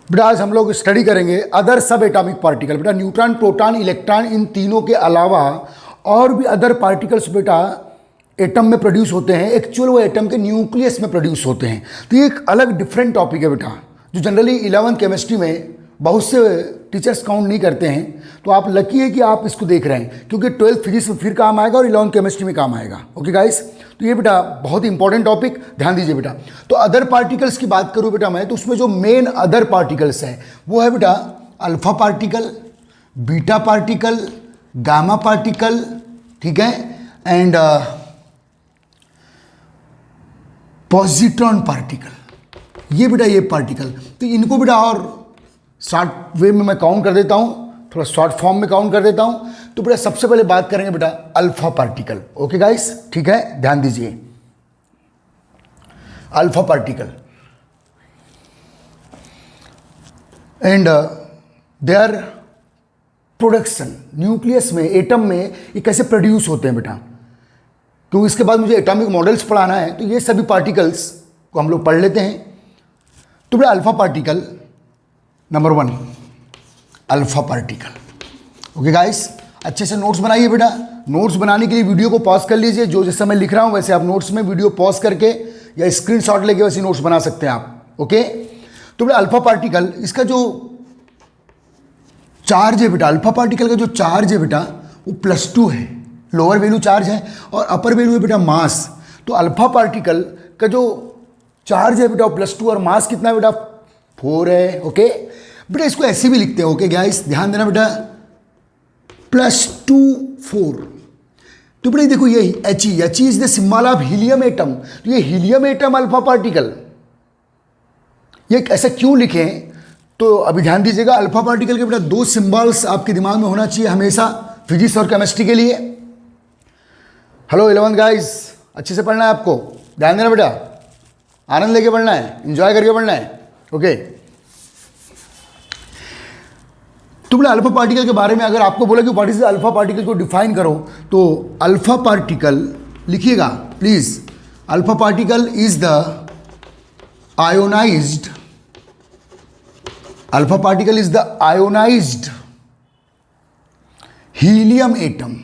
बेटा आज हम लोग स्टडी करेंगे अदर सब एटॉमिक पार्टिकल। बेटा न्यूट्रॉन, प्रोटॉन, इलेक्ट्रॉन, इन तीनों के अलावा और भी अदर पार्टिकल्स बेटा एटम में प्रोड्यूस होते हैं। एक्चुअल वो एटम के न्यूक्लियस में प्रोड्यूस होते हैं। तो ये एक अलग डिफरेंट टॉपिक है बेटा, जो जनरली 11th केमिस्ट्री में बहुत से टीचर्स काउंट नहीं करते हैं। तो आप लकी है कि आप इसको देख रहे हैं, क्योंकि 12th फिजिक्स में फिर काम आएगा और 11th केमिस्ट्री में काम आएगा। ओके गाइस, तो ये बेटा बहुत ही इंपॉर्टेंट टॉपिक, ध्यान दीजिए बेटा। तो अदर पार्टिकल्स की बात करूँ बेटा मैं, तो उसमें जो मेन अदर पार्टिकल्स हैं वो है बेटा alpha particle, beta particle, gamma particle, ठीक है, एंड पॉजिट्रॉन पार्टिकल। ये बेटा ये पार्टिकल, तो इनको बेटा और शॉर्ट वे में मैं काउंट कर देता हूँ, थोड़ा शॉर्ट फॉर्म में काउंट कर देता हूँ। तो बेटा सबसे पहले बात करेंगे बेटा अल्फा पार्टिकल। ओके गाइस, ठीक है, ध्यान दीजिए। Alpha particle and their production nucleus में, एटम में ये कैसे प्रोड्यूस होते हैं बेटा, क्योंकि इसके बाद मुझे एटॉमिक मॉडल्स पढ़ाना है। तो ये सभी पार्टिकल्स को हम लोग पढ़ लेते हैं। तो बेटा alpha particle number 1, alpha particle. Okay guys, अच्छे से नोट्स बनाइए बेटा। नोट्स बनाने के लिए वीडियो को पॉज कर लीजिए। जो जैसे मैं लिख रहा हूँ वैसे आप नोट्स में वीडियो पॉज करके या स्क्रीनशॉट लेके वैसे नोट्स बना सकते हैं आप। ओके, तो बेटा अल्फा पार्टिकल, इसका जो चार्ज है बेटा, अल्फा पार्टिकल का जो चार्ज है बेटा वो +2 है। लोअर वैल्यू चार्ज है और अपर वैल्यू है बेटा मास। तो अल्फा पार्टिकल का जो चार्ज है बेटा वो +2 और मास कितना है बेटा 4 है। ओके बेटा, इसको ऐसे भी लिखते हैं। ओके गाइस, ध्यान देना बेटा, +2 4। तो बेटा देखो ये He is the symbol of helium atom. तो ये हीलियम एटम अल्फा पार्टिकल, ये ऐसा क्यों लिखें, तो अभी ध्यान दीजिएगा। अल्फा पार्टिकल के बेटा 2 सिंबल्स आपके दिमाग में होना चाहिए हमेशा, फिजिक्स और केमिस्ट्री के लिए। हेलो 11th गाइस, अच्छे से पढ़ना है आपको, ध्यान देना बेटा, आनंद लेके पढ़ना है, एंजॉय करके पढ़ना है। ओके, तो बेटा अल्फा पार्टिकल के बारे में अगर आपको बोला कि व्हाट इज अल्फा पार्टिकल को डिफाइन करो, तो अल्फा पार्टिकल लिखिएगा please. Alpha particle is the ionized, alpha particle is the ionized helium atom.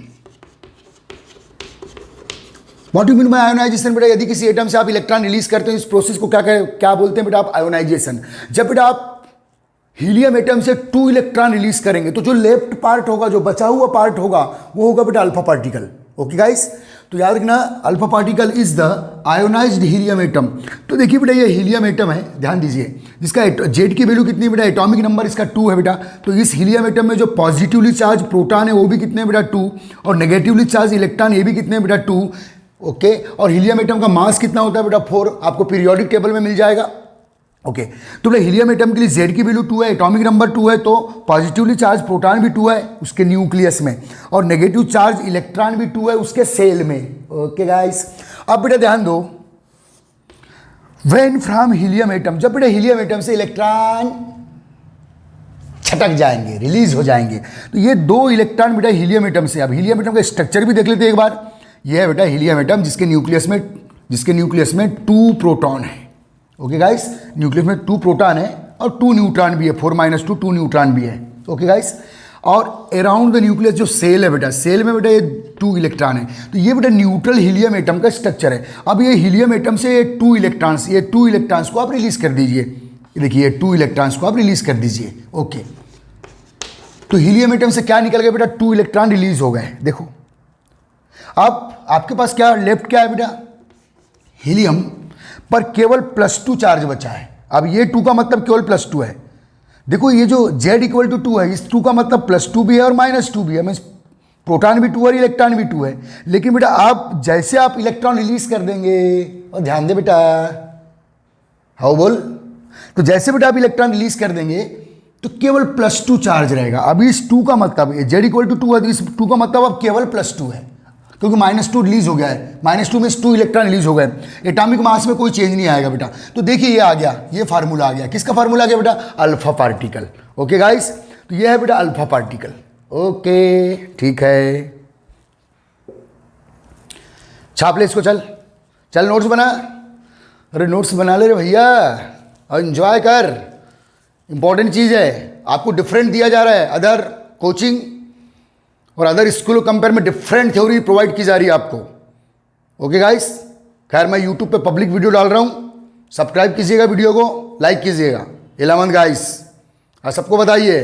What you mean by ionization बेटा, यदि किसी एटम से आप इलेक्ट्रॉन रिलीज करते हैं इस प्रोसेस को क्या बोलते हैं बेटा आप, आयोनाइजेशन। जब बेटा आप हीलियम एटम से 2 इलेक्ट्रॉन रिलीज करेंगे तो जो लेफ्ट पार्ट होगा, जो बचा हुआ पार्ट होगा, वो होगा बेटा अल्फा पार्टिकल। ओके गाइस, तो याद रखना alpha particle is the ionized helium atom. तो देखिए बेटा ये हीलियम एटम है, ध्यान दीजिए, जिसका जेड की वैल्यू कितनी है बेटा, एटॉमिक नंबर इसका 2 है बेटा। तो इस हीलियम एटम में जो पॉजिटिवली चार्ज प्रोटॉन है वो भी कितने बेटा 2, और नेगेटिवली चार्ज इलेक्ट्रॉन ये भी कितने बेटा 2। ओके, और हीलियम एटम का मास कितना होता है बेटा 4, आपको पीरियोडिक टेबल में मिल जाएगा। ओके, तो बेटा हीलियम एटम के लिए जेड की वैल्यू 2 है, एटॉमिक नंबर 2 है, तो पॉजिटिवली चार्ज प्रोटॉन भी 2 है उसके न्यूक्लियस में, और नेगेटिव चार्ज इलेक्ट्रॉन भी 2 है उसके सेल में। ओके गाइस, अब बेटा ध्यान दो, व्हेन फ्रॉम हीलियम एटम, जब बेटा हीलियम एटम से इलेक्ट्रॉन छटक जाएंगे, रिलीज हो जाएंगे, तो ये 2 इलेक्ट्रॉन बेटा हीलियम एटम से, अब हीलियम एटम का स्ट्रक्चर भी देख लेते हैं एक बार। यह है बेटा हीलियम एटम जिसके न्यूक्लियस में 2 प्रोटॉन है। ओके गाइस, न्यूक्लियस में 2 प्रोटॉन है और 2 न्यूट्रॉन भी है, 4 - 2 न्यूट्रॉन भी है। ओके गाइस, और अराउंड द न्यूक्लियस जो सेल है बेटा, सेल में बेटा ये 2 इलेक्ट्रॉन है। तो ये बेटा न्यूट्रल हीलियम एटम का स्ट्रक्चर है। अब ये हीलियम एटम से ये 2 इलेक्ट्रॉन्स को आप रिलीज कर दीजिए। देखिए 2 इलेक्ट्रॉन्स को आप रिलीज कर दीजिए। ओके, तो हीलियम एटम से क्या निकल गया बेटा, 2 इलेक्ट्रॉन रिलीज हो गए। देखो अब आपके पास क्या लेफ्ट क्या है बेटा, हीलियम पर केवल +2 चार्ज बचा है। अब ये 2 का मतलब केवल +2 है। देखो ये जो Z = 2 है, इस 2 का मतलब +2 भी है और -2 भी है, मीन्स प्रोटॉन भी 2 और इलेक्ट्रॉन भी 2 है। लेकिन बेटा आप जैसे आप इलेक्ट्रॉन रिलीज कर देंगे, और ध्यान दे बेटा, हाउ बोल, तो जैसे बेटा आप इलेक्ट्रॉन रिलीज कर देंगे तो केवल +2 चार्ज रहेगा। अभी इस 2 का मतलब Z = 2 है, तो इस 2 का मतलब अब केवल +2 है, क्योंकि -2 रिलीज हो गया है। -2 में 2 इलेक्ट्रॉन रिलीज हो गए, एटॉमिक मास में कोई चेंज नहीं आएगा बेटा। तो देखिए ये आ गया, ये फार्मूला आ गया, किसका फार्मूला आ गया बेटा, अल्फा पार्टिकल। ओके गाइस, तो ये है बेटा अल्फा पार्टिकल। ओके ठीक है, छाप ले इसको, चल नोट्स बना, अरे नोट्स बना ले रे भैया और एंजॉय कर। इंपॉर्टेंट चीज़ है, आपको डिफरेंट दिया जा रहा है, अदर कोचिंग और अदर स्कूलों कंपेयर में डिफरेंट थ्योरी प्रोवाइड की जा रही है आपको। ओके गाइस, खैर मैं यूट्यूब पे पब्लिक वीडियो डाल रहा हूँ, सब्सक्राइब कीजिएगा, वीडियो को लाइक कीजिएगा। 11th गाइस, और सबको बताइए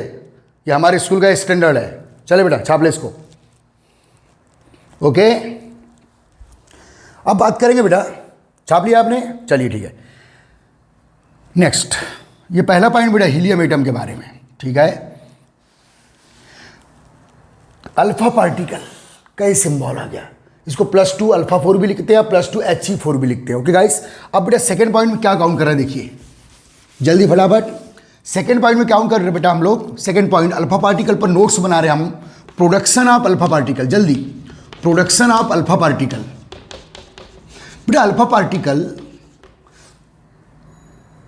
कि हमारे स्कूल का स्टैंडर्ड है। चले बेटा छाप ले इसको। ओके, अब बात करेंगे बेटा, छाप लिया आपने, चलिए ठीक है। नेक्स्ट, ये पहला पॉइंट बेटा हीलियम एटम के बारे में, ठीक है। अल्फा पार्टिकल का ये सिंबल आ गया, इसको +2 अल्फा 4 भी लिखते हैं, +2 He4 भी लिखते हैं। ओके गाइस, अब बेटा सेकंड पॉइंट में क्या काउंट कर रहे हैं, देखिए जल्दी फटाफट। सेकंड पॉइंट में क्या काउंट कर रहे हैं बेटा हम लोग, सेकंड पॉइंट अल्फा पार्टिकल पर नोट्स बना रहे हैं हम। प्रोडक्शन ऑफ अल्फा पार्टिकल, जल्दी, प्रोडक्शन ऑफ अल्फा पार्टिकल। बेटा अल्फा पार्टिकल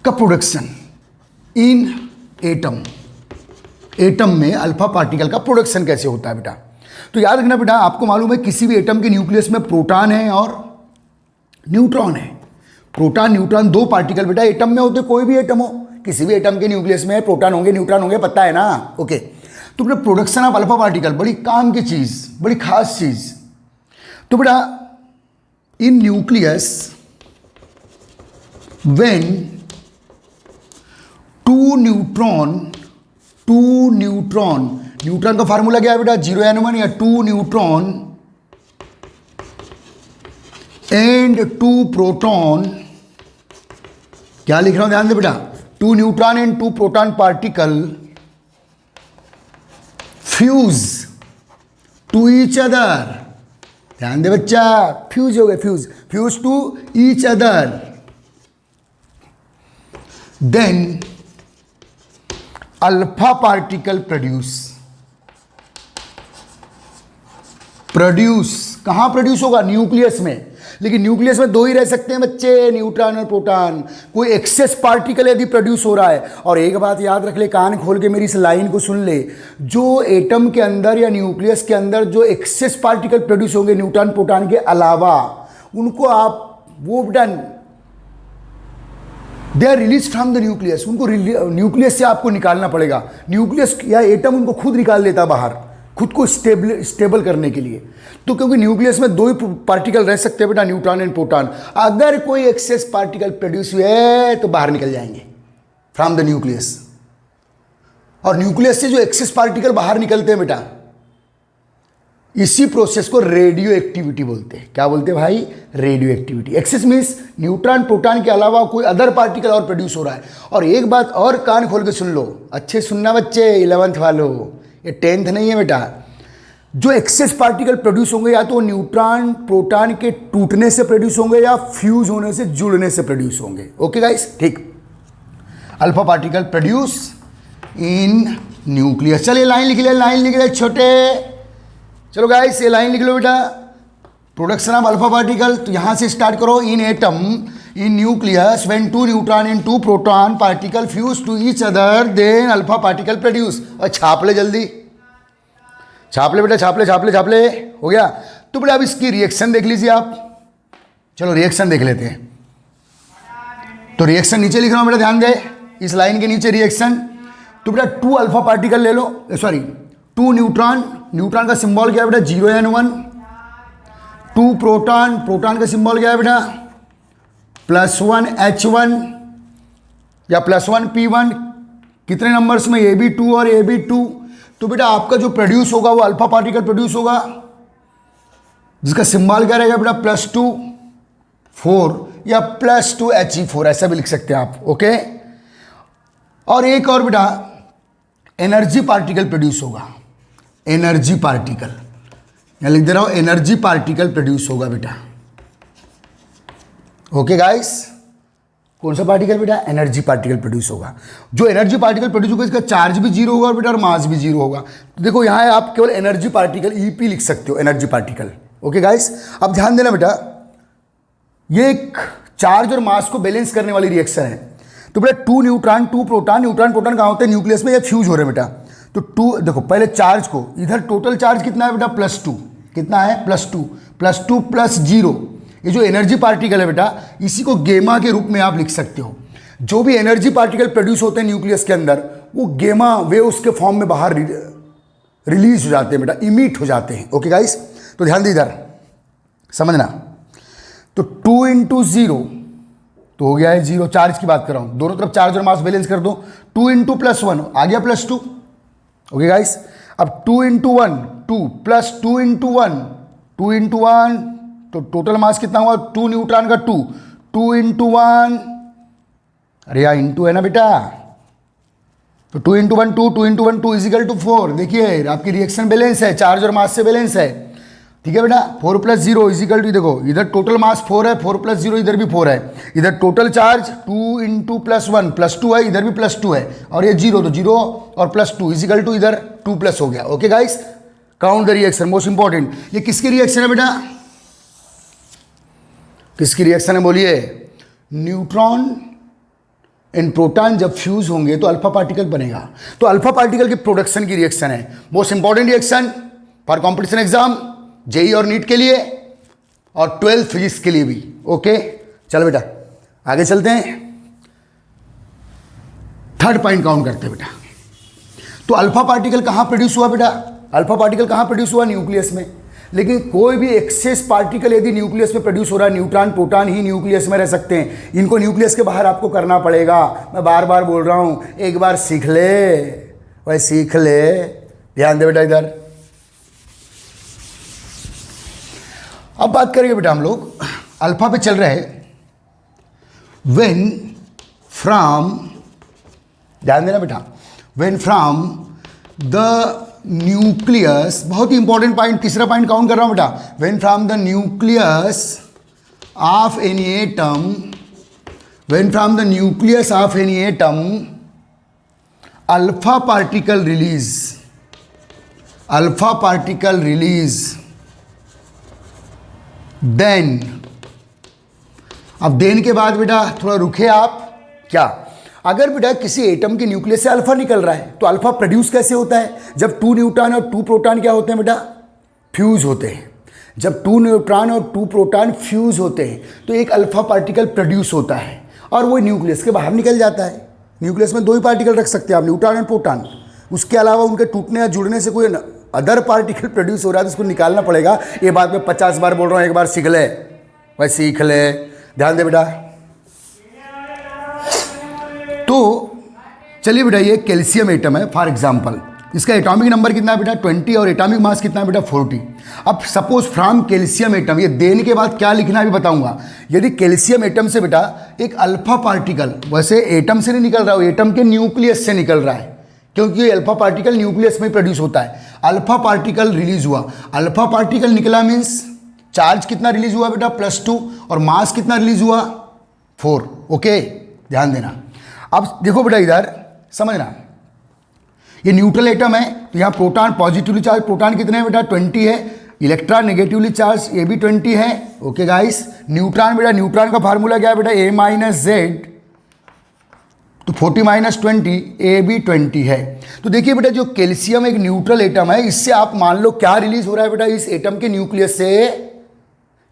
का प्रोडक्शन इन एटम, एटम में अल्फा पार्टिकल का प्रोडक्शन कैसे होता है बेटा। तो याद रखना बेटा, आपको मालूम है किसी भी एटम के न्यूक्लियस में प्रोटॉन है और न्यूट्रॉन है। प्रोटॉन न्यूट्रॉन दो पार्टिकल बेटा एटम में होते, कोई भी एटम हो, किसी भी एटम के न्यूक्लियस में प्रोटॉन होंगे न्यूट्रॉन होंगे, पता है ना। ओके, तो बेटा प्रोडक्शन ऑफ अल्फा पार्टिकल बड़ी काम की चीज़, बड़ी खास चीज़। तो बेटा in nucleus when two neutron, neutron का फार्मूला क्या है बेटा, 0n1 या 2 न्यूट्रॉन एंड 2 प्रोटॉन। क्या लिख रहा हूं ध्यान दे बेटा, 2 neutron and 2 proton particle fuse to each other. ध्यान दे बच्चा, फ्यूज हो गए, fuse to each other, then alpha particle produce कहां प्रोड्यूस होगा, न्यूक्लियस में। लेकिन न्यूक्लियस में दो ही रह सकते हैं बच्चे, न्यूट्रॉन और प्रोटॉन। कोई एक्सेस पार्टिकल यदि प्रोड्यूस हो रहा है, और एक बात याद रख ले, कान खोल के मेरी इस लाइन को सुन ले, जो एटम के अंदर या न्यूक्लियस के अंदर जो एक्सेस पार्टिकल प्रोड्यूस होंगे न्यूट्रॉन प्रोटॉन के अलावा, उनको आप वो बेटा they are release from the nucleus, उनको न्यूक्लियस से आपको निकालना पड़ेगा। न्यूक्लियस या एटम उनको खुद निकाल लेता बाहर, खुद को स्टेबल करने के लिए। तो क्योंकि न्यूक्लियस में दो ही पार्टिकल रह सकते हैं बेटा, न्यूट्रॉन एंड प्रोटॉन, अगर कोई एक्सेस पार्टिकल प्रोड्यूस हुए तो बाहर निकल जाएंगे फ्रॉम द न्यूक्लियस। और न्यूक्लियस से जो एक्सेस पार्टिकल बाहर निकलते हैं बेटा, इसी प्रोसेस को रेडियो एक्टिविटी बोलते हैं। क्या बोलते हैं भाई, radioactivity. Excess means neutron proton के अलावा कोई अदर पार्टिकल और प्रोड्यूस हो रहा है। और एक बात और कान खोल के सुन लो, अच्छे सुनना बच्चे, 11th वालों, ये 10th नहीं है बेटा। जो एक्सेस पार्टिकल प्रोड्यूस होंगे या तो न्यूट्रॉन प्रोटॉन के टूटने से प्रोड्यूस होंगे या फ्यूज होने से, जुड़ने से प्रोड्यूस होंगे। ओके गाइस, ठीक। Alpha particle produce in nucleus. चलिए लाइन लिख ले छोटे, चलो गाइस ये लाइन लिख लो बेटा, प्रोडक्शन ऑफ अल्फा पार्टिकल। तो यहां से स्टार्ट करो, in atom in nucleus when 2 neutron and 2 proton particle fuse to each other then alpha particle produce. और छाप ले जल्दी, छाप ले बेटा, छाप ले, हो गया। तो बेटा अब इसकी रिएक्शन देख लीजिए आप। चलो रिएक्शन देख लेते हैं। तो रिएक्शन नीचे लिख रहा हूं बेटा, ध्यान दे, इस लाइन के नीचे रिएक्शन। तो बेटा 2 अल्फा पार्टिकल ले लो, सॉरी 2 न्यूट्रॉन, न्यूट्रॉन का सिंबल क्या है बेटा, 0n1, 2 प्रोटॉन, प्रोटॉन का सिंबल क्या है बेटा, +1 H1 या +1 P1। कितने नंबर्स में, AB2 और AB2। तो बेटा आपका जो प्रोड्यूस होगा वो अल्फा पार्टिकल प्रोड्यूस होगा, जिसका सिंबल क्या रहेगा बेटा, +2 4 या +2 He4, ऐसा भी लिख सकते हैं आप। ओके, और एक और बेटा एनर्जी पार्टिकल प्रोड्यूस होगा, एनर्जी पार्टिकल, यहां लिख दे रहा हूं, एनर्जी पार्टिकल प्रोड्यूस होगा बेटा। ओके गाइस, कौन सा पार्टिकल बेटा, एनर्जी पार्टिकल प्रोड्यूस होगा। जो एनर्जी पार्टिकल प्रोड्यूस होगा इसका चार्ज भी 0 होगा बेटा और मास भी 0 होगा। तो देखो यहां आप केवल एनर्जी पार्टिकल EP लिख सकते हो, एनर्जी पार्टिकल। ओके गाइस, अब ध्यान देना बेटा, ये एक चार्ज और मास को बैलेंस करने वाली रिएक्शन है। तो बेटा 2 न्यूट्रॉन 2 प्रोटॉन, न्यूट्रॉन प्रोटॉन कहाँ होते हैं, न्यूक्लियस में, ये फ्यूज हो रहे हैं बेटा। तो 2 देखो, पहले चार्ज को, इधर टोटल चार्ज कितना है बेटा, +2, कितना है, +2 + 0। ये जो एनर्जी पार्टिकल है बेटा, इसी को गेमा के रूप में आप लिख सकते हो। जो भी एनर्जी पार्टिकल प्रोड्यूस होते हैं न्यूक्लियस के अंदर, वो गेमा वेव उसके फॉर्म में बाहर रिलीज हो जाते हैं बेटा, इमिट हो जाते हैं। ओके गाइस, तो ध्यान दे इधर समझना। तो 2 इंटू 0 तो हो गया है 0, चार्ज की बात कर रहा हूं, दोनों तरफ चार्ज और मास बैलेंस कर दो। 2 इंटू +1 आ गया +2। ओके गाइस, अब 2 इंटू 1 2 प्लस 2 इंटू 1 2 इंटू 1 तो टोटल मास कितना हुआ 2 न्यूट्रॉन का 2 2 इंटू 1, अरे यार इंटू है ना बेटा, तो 2 इंटू 1 2 2 इंटू 1 2 इजिकल टू 4। देखिए आपकी रिएक्शन बैलेंस है, चार्ज और मास से बैलेंस है। ठीक है बेटा, 4 + 0 इजिकल टू, देखो इधर टोटल मास 4 है, 4 + 0 इधर भी 4 है, इधर टोटल चार्ज 2 इंटू +1 +2 है, इधर भी +2 है, और ये 0 तो 0 और +2 इजिकल टू इधर 2 प्लस हो गया। Okay guys, count the reaction, most important. ये किसकी रिएक्शन है बेटा, किसकी रिएक्शन है बोलिए? न्यूट्रॉन एंड प्रोटॉन जब फ्यूज होंगे तो अल्फा पार्टिकल बनेगा, तो अल्फा पार्टिकल के प्रोडक्शन की रिएक्शन है, most important reaction for competition exam, JEE और नीट के लिए और 12th फिजिक्स के लिए भी। ओके चलो बेटा आगे चलते हैं, थर्ड पॉइंट काउंट करते हैं बेटा। तो अल्फा पार्टिकल कहां प्रोड्यूस हुआ बेटा? अल्फा पार्टिकल कहां प्रोड्यूस हुआ? न्यूक्लियस में। लेकिन कोई भी एक्सेस पार्टिकल यदि न्यूक्लियस में प्रोड्यूस हो रहा है, न्यूट्रॉन प्रोटॉन ही न्यूक्लियस में रह सकते हैं, इनको न्यूक्लियस के बाहर आपको करना पड़ेगा। मैं बार बार बोल रहा हूं, एक बार सीख ले, वह सीख ले। ध्यान दे बेटा इधर। अब बात करेंगे बेटा हम लोग अल्फा पे चल रहे हैं। व्हेन फ्रॉम, ध्यान देना बेटा, व्हेन फ्रॉम द न्यूक्लियस, बहुत ही इंपॉर्टेंट पॉइंट, तीसरा पॉइंट काउंट कर रहा हूं बेटा। When from the nucleus of any atom, when from the nucleus of any atom alpha particle release, alpha particle release, then, अब देन के बाद बेटा थोड़ा रुके आप, क्या अगर बेटा किसी एटम के न्यूक्लियस से अल्फा निकल रहा है तो अल्फा प्रोड्यूस कैसे होता है? जब 2 न्यूट्रॉन और 2 प्रोटॉन क्या होते हैं बेटा? फ्यूज होते हैं। जब 2 न्यूट्रॉन और 2 प्रोटॉन फ्यूज होते हैं तो एक अल्फा पार्टिकल प्रोड्यूस होता है और वो न्यूक्लियस के बाहर निकल जाता है। न्यूक्लियस में 2 ही पार्टिकल रख सकते हैं आप, न्यूट्रॉन और प्रोटॉन, उसके अलावा उनके टूटने या जुड़ने से कोई अदर पार्टिकल प्रोड्यूस हो रहा है तो उसको निकालना पड़ेगा। ये बात मैं 50 बार बोल रहा हूँ, एक बार सीख ले, भाई सीख ले। ध्यान दे बेटा। तो चलिए बेटा, ये कैल्शियम एटम है फॉर एग्जांपल, इसका एटॉमिक नंबर कितना है बेटा? 20 और एटॉमिक मास कितना है बेटा? 40। अब सपोज फ्रॉम कैल्शियम एटम, ये देने के बाद क्या लिखना है भी बताऊंगा। यदि कैल्शियम एटम से बेटा एक अल्फा पार्टिकल, वैसे एटम से नहीं निकल रहा, वो एटम के न्यूक्लियस से निकल रहा है, क्योंकि ये अल्फा पार्टिकल न्यूक्लियस में प्रोड्यूस होता है। अल्फा पार्टिकल रिलीज हुआ, अल्फा पार्टिकल निकला मीन्स चार्ज कितना रिलीज हुआ बेटा? +2, और मास कितना रिलीज हुआ? 4। ओके ध्यान देना। अब देखो बेटा इधर समझना, ये न्यूट्रल एटम है तो यहाँ प्रोटॉन पॉजिटिवली चार्ज, प्रोटॉन कितने हैं बेटा? 20 है। इलेक्ट्रॉन नेगेटिवली चार्ज, ये भी 20 है। ओके गाइस, न्यूट्रॉन बेटा, न्यूट्रॉन का फार्मूला क्या है बेटा? A-Z, तो 40 - 20, ए भी 20 है। तो देखिए बेटा, जो कैल्शियम एक न्यूट्रल एटम है, इससे आप मान लो क्या रिलीज हो रहा है बेटा? इस एटम के न्यूक्लियस से,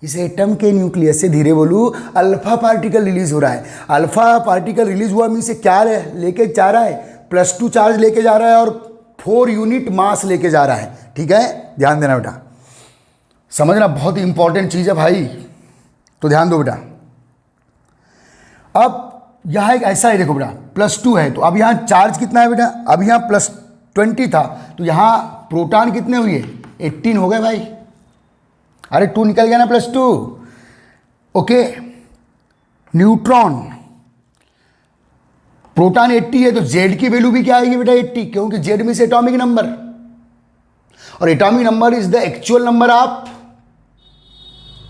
इस एटम के न्यूक्लियस से, धीरे बोलूं, अल्फा पार्टिकल रिलीज हो रहा है। अल्फा पार्टिकल रिलीज हुआ मीन से क्या लेके जा रहा है? +2 चार्ज लेके जा रहा है और 4 यूनिट मास लेके जा रहा है। ठीक है, ध्यान देना बेटा, समझना बहुत ही इंपॉर्टेंट चीज है भाई, तो ध्यान दो बेटा। अब यहाँ एक ऐसा है, देखो बेटा +2 है, तो अब यहाँ चार्ज कितना है बेटा? अब यहाँ +20 था, तो यहाँ प्रोटॉन कितने हुए? 18 हो गए भाई। अरे 2 निकल गया ना, +2। ओके, न्यूट्रॉन, प्रोटॉन 80 है तो जेड की वैल्यू भी क्या आएगी बेटा? 80, क्योंकि जेड मीन्स एटॉमिक नंबर, और atomic number is the actual number of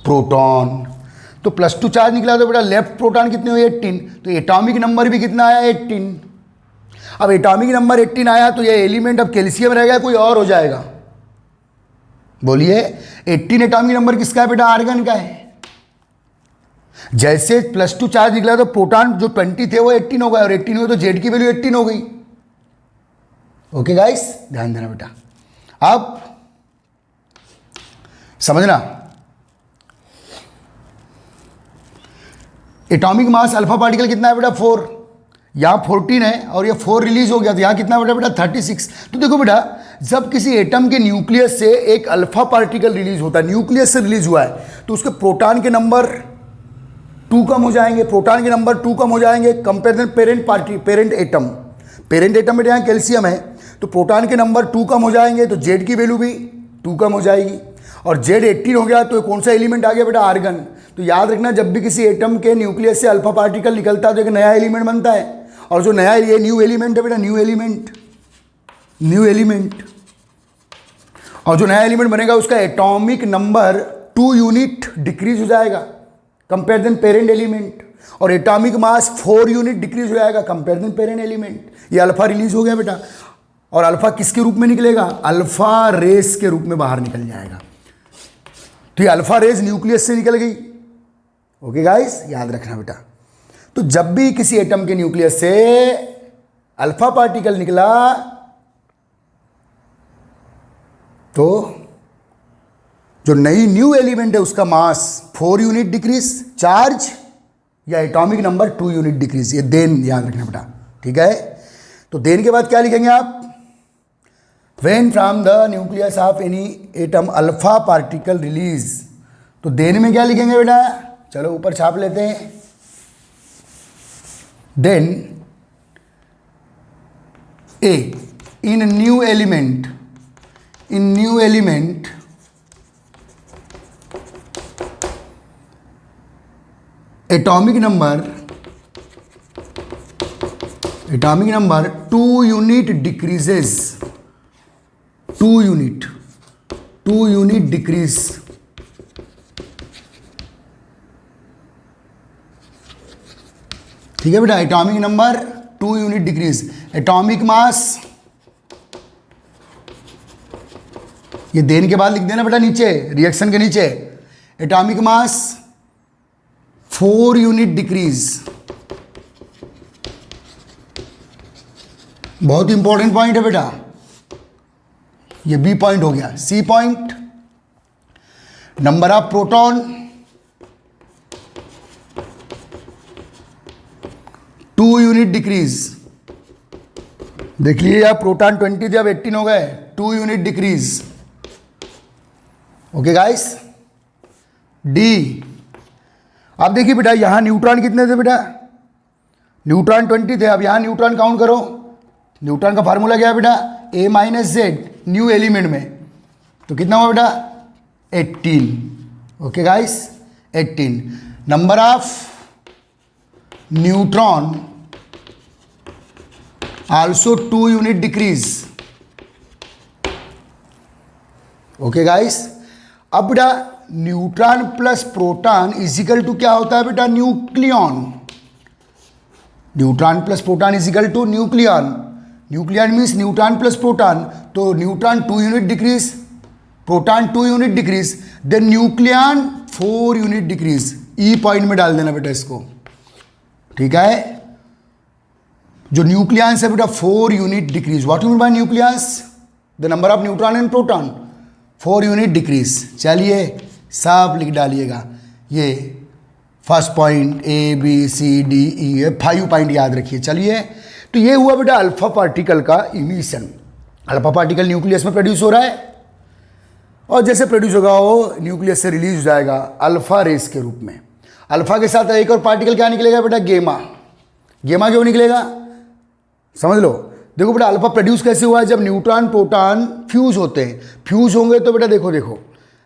proton. तो +2 चार्ज निकला तो बेटा लेफ्ट प्रोटॉन कितने हुए? 18, तो एटॉमिक नंबर भी कितना आया? 18। अब एटॉमिक नंबर 18 आया तो ये एलिमेंट अब कैल्शियम रहेगा, कोई और हो जाएगा? बोलिए, 18 एटॉमिक नंबर किसका है बेटा? आर्गन का है। जैसे +2 चार्ज निकला तो प्रोटॉन जो 20 थे वो 18 हो गए, और 18 हुए तो जेड की वैल्यू 18 हो गई। ओके गाइस, ध्यान देना बेटा। अब समझना, एटॉमिक मास अल्फा पार्टिकल कितना है बेटा? 4। यहाँ 14 है और ये 4 रिलीज हो गया, तो यहाँ कितना बेटा 36। तो देखो बेटा, जब किसी एटम के न्यूक्लियस से एक अल्फा पार्टिकल रिलीज होता है, न्यूक्लियस से रिलीज हुआ है, तो उसके प्रोटॉन के नंबर 2 कम हो जाएंगे, प्रोटॉन के नंबर 2 कम हो जाएंगे compare then parent atom. Parent atom में यहाँ कैल्शियम है, तो प्रोटॉन के नंबर 2 कम हो जाएंगे, तो जेड की वैल्यू भी 2 कम हो जाएगी। और जेड 18 हो गया, तो कौन सा एलिमेंट आ गया बेटा, आर्गन। तो याद रखना, जब भी किसी एटम के न्यूक्लियस से अल्फा पार्टिकल निकलता है तो एक नया एलिमेंट बनता है, और जो नया ये न्यू एलिमेंट है बेटा, न्यू एलिमेंट, और जो नया एलिमेंट बनेगा उसका एटॉमिक नंबर 2 यूनिट डिक्रीज हो जाएगा कंपेयर देन पेरेंट एलिमेंट, और एटॉमिक मास 4 यूनिट डिक्रीज हो जाएगा कंपेयर देन पेरेंट एलिमेंट। ये अल्फा रिलीज हो गया बेटा, और अल्फा किसके रूप में निकलेगा, अल्फा रेस के रूप में बाहर निकल जाएगा। तो ये अल्फा रेस न्यूक्लियस से निकल गई। ओके गाइस, याद रखना बेटा। तो जब भी किसी एटम के न्यूक्लियस से अल्फा पार्टिकल निकला तो जो नई न्यू एलिमेंट है उसका मास 4 यूनिट डिक्रीज, चार्ज या एटॉमिक नंबर 2 यूनिट डिक्रीज। ये देन याद रखना बेटा, ठीक है। तो देन के बाद क्या लिखेंगे आप, when from the nucleus of any atom alpha particle release. तो देन में क्या लिखेंगे बेटा, चलो ऊपर छाप लेते हैं। Then a in new element atomic number 2 unit decreases, 2 unit decrease. ठीक है बेटा, atomic number 2 unit decrease. Atomic mass, ये देन के बाद लिख देना बेटा नीचे, रिएक्शन के नीचे, एटॉमिक मास 4 यूनिट डिक्रीज। बहुत इंपॉर्टेंट पॉइंट है बेटा, ये बी पॉइंट हो गया। C point, number of proton 2 unit decrease. देख लीजिए आप, प्रोटॉन 20 थे, अब 18 हो गए, 2 unit decrease. Okay guys. D, अब देखिए बेटा, यहां न्यूट्रॉन कितने थे बेटा, न्यूट्रॉन 20 थे, अब यहां न्यूट्रॉन काउंट करो। न्यूट्रॉन का फार्मूला क्या है बेटा, A minus Z new element में, तो कितना हुआ बेटा 18। Okay guys, 18। Number of neutron also 2 unit decrease. Okay guys, अब बेटा neutron plus proton equal to क्या होता है बेटा, nucleon. Neutron plus proton equal to nucleon. Nucleon means neutron plus proton, तो neutron 2 unit decrease, proton 2 unit decrease, then nucleon 4 unit decrease. ई point में डाल देना बेटा इसको, ठीक है। जो न्यूक्लियंस है बेटा 4 unit decrease. What you mean bye nucleons, the number of neutron and proton 4 unit decrease. चलिए सब लिख डालिएगा, ये first point A B C D E 5 point याद रखिए। चलिए, तो ये हुआ बेटा अल्फा पार्टिकल का इमिशन। अल्फा पार्टिकल न्यूक्लियस में प्रोड्यूस हो रहा है, और जैसे प्रोड्यूस होगा वो न्यूक्लियस से रिलीज हो जाएगा अल्फा रेस के रूप में। अल्फा के साथ एक और पार्टिकल क्या निकलेगा बेटा, गेमा। गेमा क्यों निकलेगा, समझ लो। देखो बेटा, अल्फा प्रोड्यूस कैसे हुआ है, जब न्यूट्रॉन प्रोटॉन फ्यूज होते हैं। फ्यूज होंगे तो बेटा देखो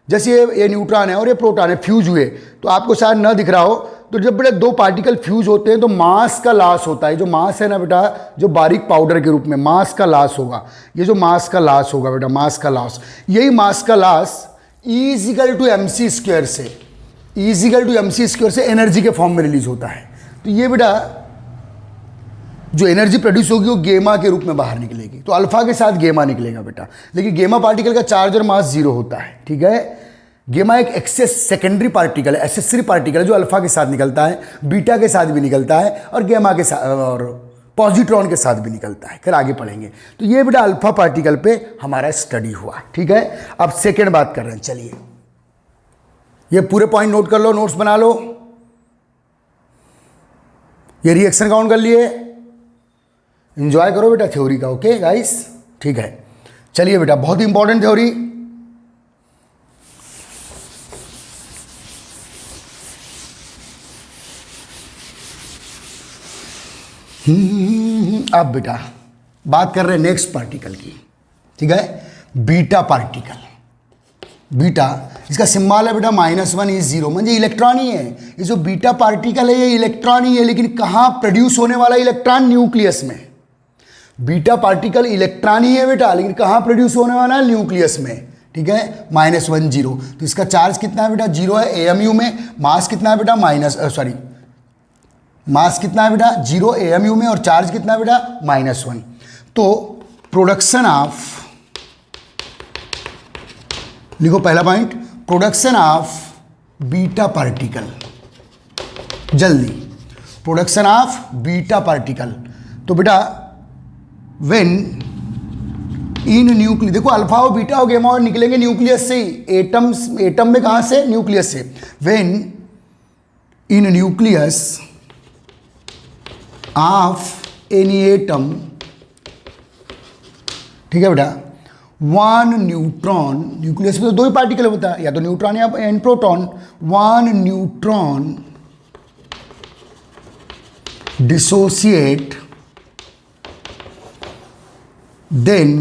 जैसे ये न्यूट्रॉन है और ये प्रोटॉन है, फ्यूज हुए, तो आपको शायद न दिख रहा हो, तो जब बेटा 2 पार्टिकल फ्यूज होते हैं तो मास का लॉस होता है। जो मास है ना बेटा, जो बारीक पाउडर के रूप में मास का लॉस होगा, ये जो मास का लॉस होगा बेटा, मास का लॉस, यही मास का loss equal to MC square से, इजिकल टू MC स्क्वायर से एनर्जी के फॉर्म में रिलीज होता है। तो ये बेटा जो एनर्जी प्रोड्यूस होगी वो गेमा के रूप में बाहर निकलेगी। तो अल्फा के साथ गेमा निकलेगा बेटा, लेकिन गेमा पार्टिकल का चार्ज और मास 0 होता है, ठीक है। गेमा एक एक्सेस सेकेंडरी पार्टिकल है, एसेसरी पार्टिकल है, जो अल्फा के साथ निकलता है, बीटा के साथ भी निकलता है, और गेमा के साथ और पॉजिट्रॉन के साथ भी निकलता है। फिर आगे पढ़ेंगे। तो ये बेटा अल्फा पार्टिकल पे हमारा स्टडी हुआ, ठीक है। अब सेकेंड बात कर रहे हैं। चलिए, ये पूरे पॉइंट नोट कर लो, नोट्स बना लो। ये रिएक्शन काउंट कर लिए, एंजॉय करो बेटा थ्योरी का, ओके गाइस, ठीक है। चलिए बेटा, बहुत ही इंपॉर्टेंट थ्योरी। अब बेटा बात कर रहे हैं नेक्स्ट पार्टिकल की, ठीक है, बीटा पार्टिकल। बीटा इसका सिंबल है बेटा -1 इज 0, म्हणजे इलेक्ट्रॉन ही है। ये जो बीटा पार्टिकल है ये इलेक्ट्रॉन ही है, लेकिन कहाँ प्रोड्यूस होने वाला इलेक्ट्रॉन? न्यूक्लियस में। बीटा पार्टिकल इलेक्ट्रॉन ही है बेटा, लेकिन कहाँ प्रोड्यूस होने वाला है? न्यूक्लियस में, ठीक है। -1 0, तो इसका चार्ज कितना है बेटा? 0 है AMU में। मास कितना है बेटा? मास कितना है बेटा? 0 AMU में, और चार्ज कितना है बेटा? -1। तो प्रोडक्शन ऑफ, लिखो पहला point, production of beta particle, जल्दी, प्रोडक्शन ऑफ बीटा पार्टिकल। तो बेटा व्हेन इन न्यूक्लियस, देखो अल्फा और बीटा और गामा और निकलेंगे न्यूक्लियस से ही, एटम में कहां से? न्यूक्लियस से। When in nucleus of any atom, ठीक है बेटा, 1 न्यूट्रॉन, न्यूक्लियस में तो 2 ही पार्टिकल होता है, या तो न्यूट्रॉन या proton. 1 neutron dissociate, then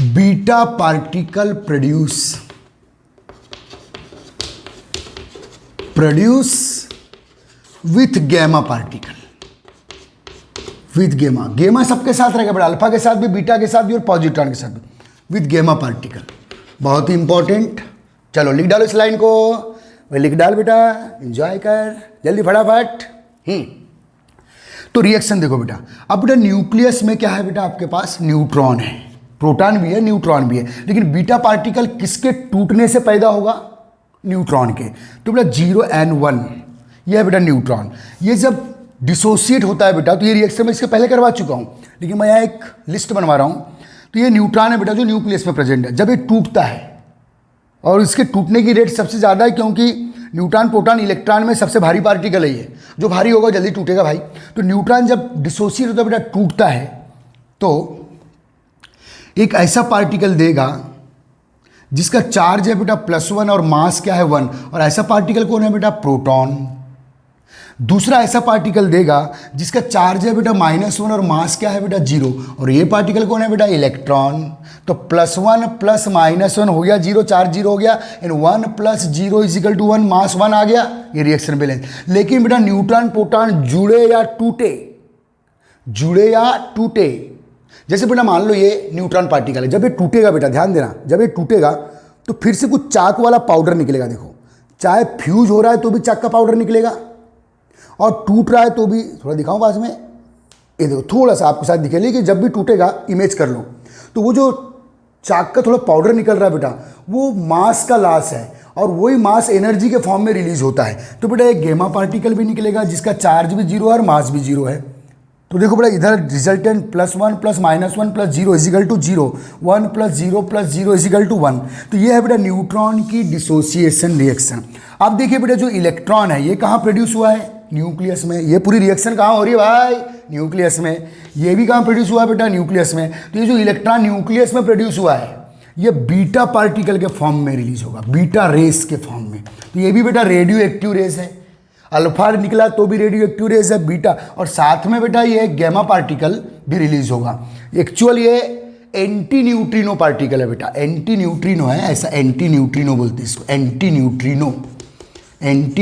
beta particle produce with gamma particle, with gamma. Gamma सबके साथ रहेगा बेटा, अल्फा के साथ भी, बीटा के साथ भी, और पॉजिट्रॉन के साथ भी, विथ गेमा पार्टिकल। बहुत ही इंपॉर्टेंट। चलो लिख डालो इस लाइन को, वही लिख डाल बेटा, एंजॉय कर जल्दी फटाफट। तो रिएक्शन देखो बेटा, अब बेटा न्यूक्लियस में क्या है बेटा? आपके पास न्यूट्रॉन है, प्रोटॉन भी है, न्यूट्रॉन भी है, लेकिन बीटा पार्टिकल किसके टूटने से पैदा होगा? न्यूट्रॉन के। तो बेटा 0 and 1, यह है बेटा न्यूट्रॉन। ये जब डिसोसिएट होता है बेटा, तो ये रिएक्शन मैं इसके पहले करवा चुका हूँ, लेकिन मैं यहाँ एक लिस्ट बनवा रहा हूँ। तो ये न्यूट्रॉन है बेटा जो न्यूक्लियस में प्रेजेंट है। जब ये टूटता है, और इसके टूटने की रेट सबसे ज़्यादा है, क्योंकि न्यूट्रॉन, प्रोटॉन, इलेक्ट्रॉन में सबसे भारी पार्टिकल है ये, जो भारी होगा जल्दी टूटेगा भाई। तो न्यूट्रॉन जब डिसोसिएट होता है बेटा, टूटता है, तो एक ऐसा पार्टिकल देगा जिसका चार्ज है बेटा +1 और मास क्या है? 1। और ऐसा पार्टिकल कौन है बेटा? प्रोटॉन। दूसरा ऐसा पार्टिकल देगा जिसका चार्ज है बेटा -1 और मास क्या है बेटा? 0। और ये पार्टिकल कौन है बेटा? इलेक्ट्रॉन। तो +1 + -1 हो गया 0, चार्ज 0 हो गया, एंड 1 + 0 = 1, मास 1 आ गया। ये रिएक्शन बैलेंस। लेकिन बेटा न्यूट्रॉन प्रोटॉन जुड़े या टूटे, जैसे बेटा मान लो ये न्यूट्रॉन पार्टिकल है, जब ये टूटेगा बेटा, ध्यान देना, जब ये टूटेगा तो फिर से कुछ चाक वाला पाउडर निकलेगा। देखो, चाहे फ्यूज हो रहा है तो भी चाक का पाउडर निकलेगा, और टूट रहा है तो भी, थोड़ा दिखाऊं पास में, ये देखो थोड़ा सा आपके साथ दिखेगा कि जब भी टूटेगा, इमेज कर लो, तो वो जो चाक का थोड़ा पाउडर निकल रहा है बेटा, वो मास का लॉस है, और वही मास एनर्जी के फॉर्म में रिलीज होता है। तो बेटा एक गेमा पार्टिकल भी निकलेगा जिसका चार्ज भी 0 है और मास भी 0 है। तो देखो बेटा इधर रिजल्टेंट +1 + -1 + 0 = 0, 1 + 0 + 0 = 1। तो ये है बेटा न्यूट्रॉन की डिसोसिएशन रिएक्शन। अब देखिए बेटा जो इलेक्ट्रॉन है ये कहाँ प्रोड्यूस हुआ है? न्यूक्लियस में। ये पूरी रिएक्शन कहाँ हो रही है भाई? न्यूक्लियस में। ये भी कहाँ प्रोड्यूस हुआ है बेटा? न्यूक्लियस में। तो ये जो इलेक्ट्रॉन न्यूक्लियस में प्रोड्यूस हुआ है, ये बीटा पार्टिकल के फॉर्म में रिलीज होगा, बीटा रेस के फॉर्म में। तो ये भी बेटा रेडियो एक्टिव रेस है। अल्फा निकला तो भी रेडियो एक्टिव रेस है बीटा, और साथ में बेटा ये गैमा पार्टिकल भी रिलीज होगा। एक्चुअल ये एंटी न्यूट्रिनो पार्टिकल है बेटा, एंटी न्यूट्रिनो है, ऐसा एंटी न्यूट्रिनो बोलते हैं इसको, एंटी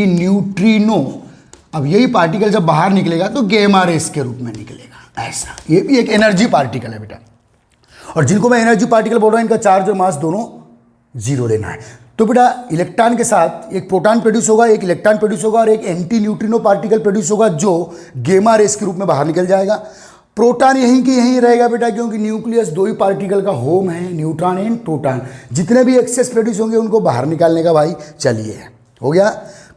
न्यूट्रिनो। अब यही पार्टिकल जब बाहर निकलेगा तो गैमा रेस के रूप में निकलेगा, ऐसा। ये भी एक एनर्जी पार्टिकल है बेटा, और जिनको मैं एनर्जी पार्टिकल बोल रहा हूँ इनका चार्ज और मास दोनों 0 लेना है। तो बेटा इलेक्ट्रॉन के साथ एक प्रोटॉन प्रोड्यूस होगा, एक इलेक्ट्रॉन प्रोड्यूस होगा, और एक एंटी न्यूट्रिनो पार्टिकल प्रोड्यूस होगा जो गैमा रेस के रूप में बाहर निकल जाएगा। प्रोटॉन यहीं के यहीं रहेगा बेटा, क्योंकि न्यूक्लियस 2 ही पार्टिकल का होम है, न्यूट्रॉन एंड प्रोटॉन। जितने भी एक्सेस प्रोड्यूस होंगे उनको बाहर निकालने का भाई चलिए हो गया।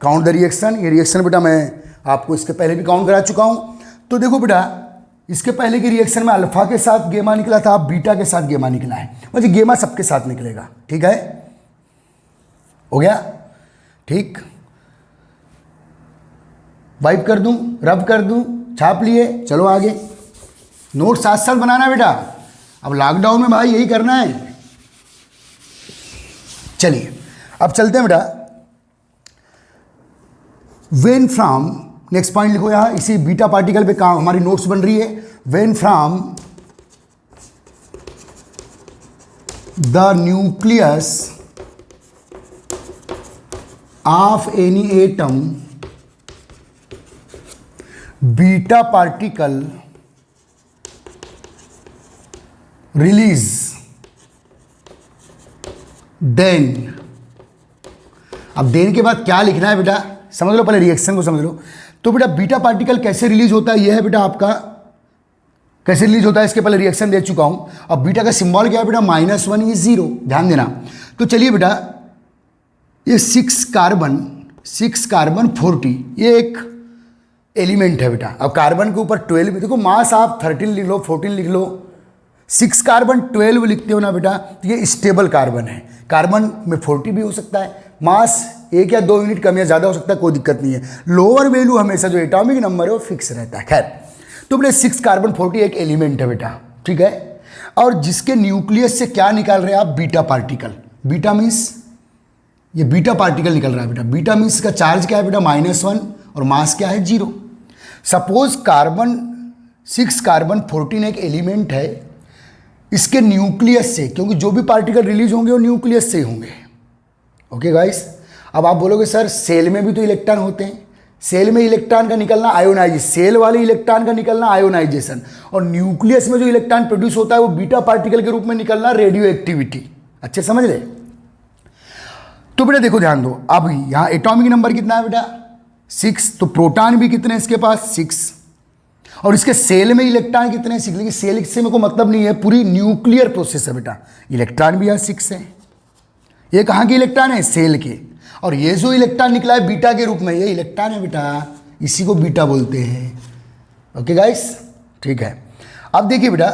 Count the reaction. ये रिएक्शन बेटा मैं आपको इसके पहले भी काउंट करा चुका हूँ। तो देखो बेटा इसके पहले की रिएक्शन में अल्फा के साथ गेमा निकला था, अब बीटा के साथ गेमा निकला है, मतलब गेमा सबके साथ निकलेगा। ठीक है, हो गया ठीक। वाइप कर दूं, रब कर दूं, छाप लिए, चलो आगे। नोट साथ साथ बनाना बेटा, अब लॉकडाउन में भाई यही करना है। चलिए अब चलते हैं बेटा। वेन फ्रॉम, नेक्स्ट पॉइंट लिखो यहाँ, इसी बीटा पार्टिकल पे काम हमारी नोट्स बन रही है। When from the nucleus of any atom beta particle release then, अब देन के बाद क्या लिखना है बेटा, समझ लो, पहले रिएक्शन को समझ लो। तो बेटा बीटा पार्टिकल कैसे रिलीज होता है, यह है बेटा आपका कैसे रिलीज होता है, इसके पहले रिएक्शन दे चुका हूं। अब बीटा का सिंबल क्या है बेटा, -1 ये 0, ध्यान देना। तो चलिए बेटा, ये 6 कार्बन 40 ये एक एलिमेंट है बेटा। अब कार्बन के ऊपर 12, देखो मास आप 13 लिख लो, 14 लिख लो, 6 कार्बन 12 लिखते हो ना बेटा, तो ये स्टेबल कार्बन है। कार्बन में 40 भी हो सकता है, मास 1 या 2 यूनिट कम या ज़्यादा हो सकता है, कोई दिक्कत नहीं है। लोअर वैल्यू हमेशा जो एटॉमिक नंबर है वो फिक्स रहता है। खैर, तो बेटा 6 कार्बन 40 एक एलिमेंट है बेटा, ठीक है। और जिसके न्यूक्लियस से क्या निकाल रहे हैं आप, बीटा पार्टिकल। बीटा मीन्स ये बीटा पार्टिकल निकल रहा है बेटा। बीटा मीन्स का चार्ज क्या है बेटा, -1 और मास क्या है 0। सपोज 6 कार्बन 14 एक एलिमेंट है, इसके न्यूक्लियस से, क्योंकि जो भी पार्टिकल रिलीज होंगे वो न्यूक्लियस से ही होंगे। ओके गाइस, अब आप बोलोगे सर सेल में भी तो इलेक्ट्रॉन होते हैं, सेल में इलेक्ट्रॉन का निकलना आयोनाइजेशन, सेल वाले इलेक्ट्रॉन का निकलना आयोनाइजेशन, और न्यूक्लियस में जो इलेक्ट्रॉन प्रोड्यूस होता है वो बीटा पार्टिकल के रूप में निकलना रेडियो एक्टिविटी। अच्छे समझ ले। तो बेटा देखो ध्यान दो, अब यहाँ एटॉमिक नंबर कितना है बेटा 6, तो प्रोटॉन भी कितने हैं इसके पास 6, और इसके सेल में इलेक्ट्रॉन कितने हैं 6, लेकिन सेल से मेरे को मतलब नहीं है, पूरी न्यूक्लियर प्रोसेस है बेटा। इलेक्ट्रॉन भी यहाँ 6 है, ये कहाँ के इलेक्ट्रॉन है, सेल के। और ये जो इलेक्ट्रॉन निकला है बीटा के रूप में, ये इलेक्ट्रॉन है बेटा, इसी को बीटा बोलते हैं। ओके गाइस, ठीक है। अब देखिए बेटा,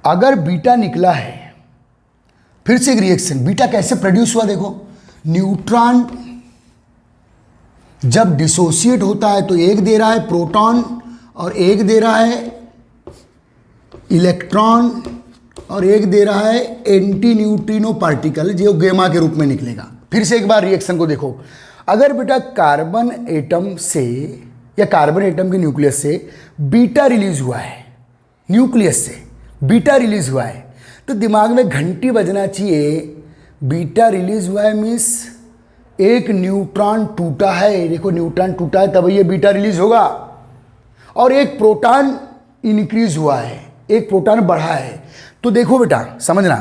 अगर बीटा निकला है, फिर से एक रिएक्शन, बीटा कैसे प्रोड्यूस हुआ देखो। न्यूट्रॉन जब डिसोसिएट होता है तो एक दे रहा है प्रोटॉन और एक दे रहा है इलेक्ट्रॉन और एक दे रहा है एंटी न्यूट्रिनो पार्टिकल, जो गेमा के रूप में निकलेगा। फिर से एक बार रिएक्शन को देखो। अगर बेटा कार्बन एटम से या कार्बन एटम के न्यूक्लियस से बीटा रिलीज हुआ है, न्यूक्लियस से बीटा रिलीज हुआ है, तो दिमाग में घंटी बजना चाहिए। बीटा रिलीज हुआ है मीन्स एक न्यूट्रॉन टूटा है, देखो न्यूट्रॉन टूटा है तब ये बीटा रिलीज होगा, और एक प्रोटॉन इंक्रीज हुआ है, एक प्रोटॉन बढ़ा है। तो देखो बेटा समझना,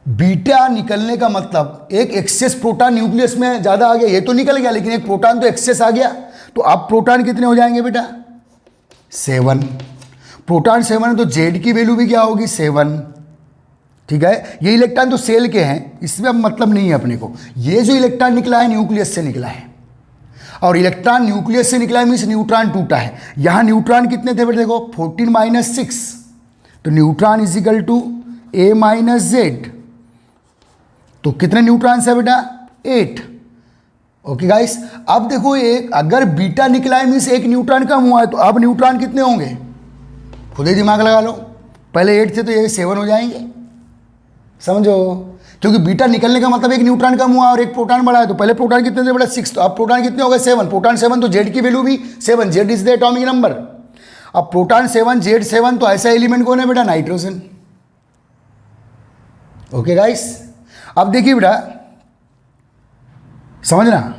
बीटा निकलने का मतलब एक एक्सेस प्रोटॉन न्यूक्लियस में ज़्यादा आ गया, ये तो निकल गया, लेकिन एक प्रोटॉन तो एक्सेस आ गया। तो अब प्रोटॉन कितने हो जाएंगे बेटा 7, प्रोटॉन 7 है तो जेड की वैल्यू भी क्या होगी 7, ठीक है। ये इलेक्ट्रॉन तो सेल के हैं, इसमें अब मतलब नहीं है अपने को। ये जो इलेक्ट्रॉन निकला है न्यूक्लियस से निकला है, और इलेक्ट्रॉन न्यूक्लियस से निकला है मीन्स न्यूट्रॉन टूटा है। यहाँ न्यूट्रॉन कितने थे बेटा देखो 14 - 6, तो neutron is equal to A - Z, तो कितने न्यूट्रॉन्स है बेटा 8। ओके गाइस, अब देखो एक अगर बीटा निकला है मीन्स एक न्यूट्रॉन कम हुआ है, तो अब न्यूट्रॉन कितने होंगे खुद ही दिमाग लगा लो। पहले 8 थे तो ये 7 हो जाएंगे, समझो, क्योंकि बीटा निकलने का मतलब एक न्यूट्रॉन कम हुआ और एक प्रोटॉन बढ़ा है। तो पहले प्रोटॉन कितने थे बेटा 6, तो अब प्रोटॉन कितने हो गए 7, प्रोटॉन 7 तो जेड की वैल्यू भी 7, Z is the atomic number. अब प्रोटॉन 7 जेड 7, तो ऐसा एलिमेंट कौन है बेटा नाइट्रोजन। ओके गाइस, अब देखिए बेटा समझना,